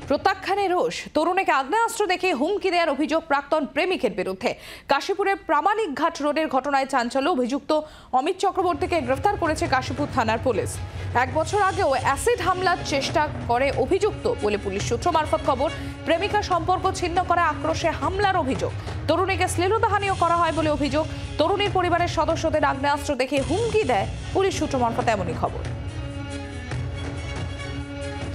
প্রত্যাখ্যানে রোষ, তরুণীকে আগ্নেয়াস্ত্র দেখে হুমকি দেওয়ার অভিযোগ প্রাক্তন প্রেমিকের বিরুদ্ধে। কাশীপুরের প্রামাণিক ঘাট রোডের ঘটনায় চাঞ্চল্য, অভিযুক্ত অমিত চক্রবর্তীকে গ্রেফতার করেছে কাশীপুর থানার পুলিশ। 1 বছর আগেও অ্যাসিড হামলার চেষ্টা করে অভিযুক্ত বলে পুলিশ সূত্র মারফত খবর। প্রেমিকা সম্পর্ক ছিন্ন করে আক্রোশে হামলার অভিযোগ। তরুণীকে শ্লীলতাহানিও করা হয় বলে অভিযোগ। তরুণীর পরিবারের সদস্যদের আগ্নেয়াস্ত্র দেখে হুমকি দেয় পুলিশ সূত্র মারফত, এমনই খবর।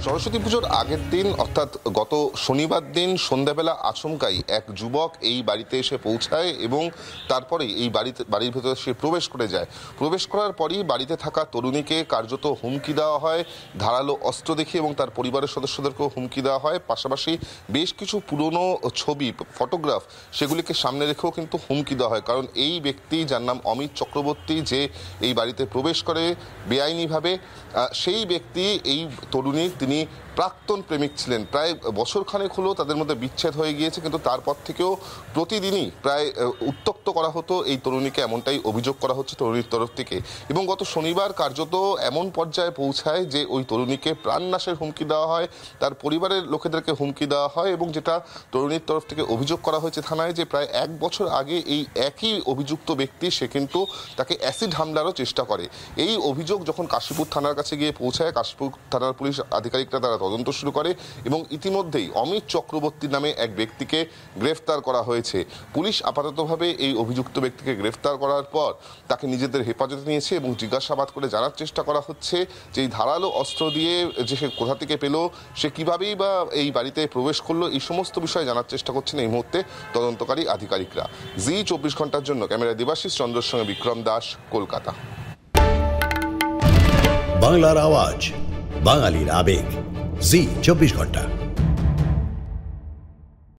সরস্বতী পুজোর আগের দিন অর্থাৎ গত শনিবার দিন সন্ধ্যাবেলা আচমকাই এক যুবক এই বাড়িতে এসে পৌঁছায় এবং তারপরেই এই বাড়ির ভেতরে সে প্রবেশ করে যায়। প্রবেশ করার পরই বাড়িতে থাকা তরুণীকে কার্যত হুমকি দেওয়া হয়, ধারালো অস্ত্র দেখিয়ে, এবং তার পরিবারের সদস্যদেরকেও হুমকি দেওয়া হয়। পাশাপাশি বেশ কিছু পুরনো ছবি, ফটোগ্রাফ, সেগুলিকে সামনে রেখেও কিন্তু হুমকি দেওয়া হয়। কারণ এই ব্যক্তি, যার নাম অমিত চক্রবর্তী, যে এই বাড়িতে প্রবেশ করে বেআইনিভাবে, সেই ব্যক্তি এই তরুণীর তিনি প্রাক্তন প্রেমিক ছিলেন। প্রায় বছরখানেক হলো তাদের মধ্যে বিচ্ছেদ হয়ে গিয়েছে, কিন্তু তারপর থেকেও প্রতিদিনই প্রায় উত্ত্যক্ত করা হতো এই তরুণীকে, এমনটাই অভিযোগ করা হচ্ছে তরুণীর তরফ থেকে। এবং গত শনিবার কার্যত এমন পর্যায়ে পৌঁছায় যে ওই তরুণীকে প্রাণনাশের হুমকি দেওয়া হয়, তার পরিবারের লোকেদেরকে হুমকি দেওয়া হয়, এবং যেটা তরুণীর তরফ থেকে অভিযোগ করা হয়েছে থানায়, যে প্রায় 1 বছর আগে এই একই অভিযুক্ত ব্যক্তি, সে কিন্তু তাকে অ্যাসিড হামলারও চেষ্টা করে। এই অভিযোগ যখন কাশীপুর থানার কাছে গিয়ে পৌঁছায়, কাশীপুর থানার পুলিশ আধিকারিকরা তারা তদন্ত শুরু করে এবং ইতিমধ্যেই অমিত চক্রবর্তী নামে এক ব্যক্তিকে গ্রেফতার করা হয়েছে। পুলিশ আপাততভাবে এই অভিযুক্ত ব্যক্তিকে গ্রেফতার করার পর তাকে নিজেদের হেফাজতে নিয়েছে এবং জিজ্ঞাসাবাদ করে জানার চেষ্টা করা হচ্ছে যে এই ধারালো অস্ত্র দিয়ে যে সে কোথা থেকে পেল, সে কিভাবেই বা এই বাড়িতে প্রবেশ করলো, এই সমস্ত বিষয়ে জানার চেষ্টা করছেন এই মুহূর্তে তদন্তকারী আধিকারিকরা। জি 24 ঘন্টার জন্য ক্যামেরায় দেবাশিস চন্দ্রের সঙ্গে বিক্রম দাস, কলকাতা। বাংলার আওয়াজ, বাঙালির আবেগ, জি 24 ঘন্টা।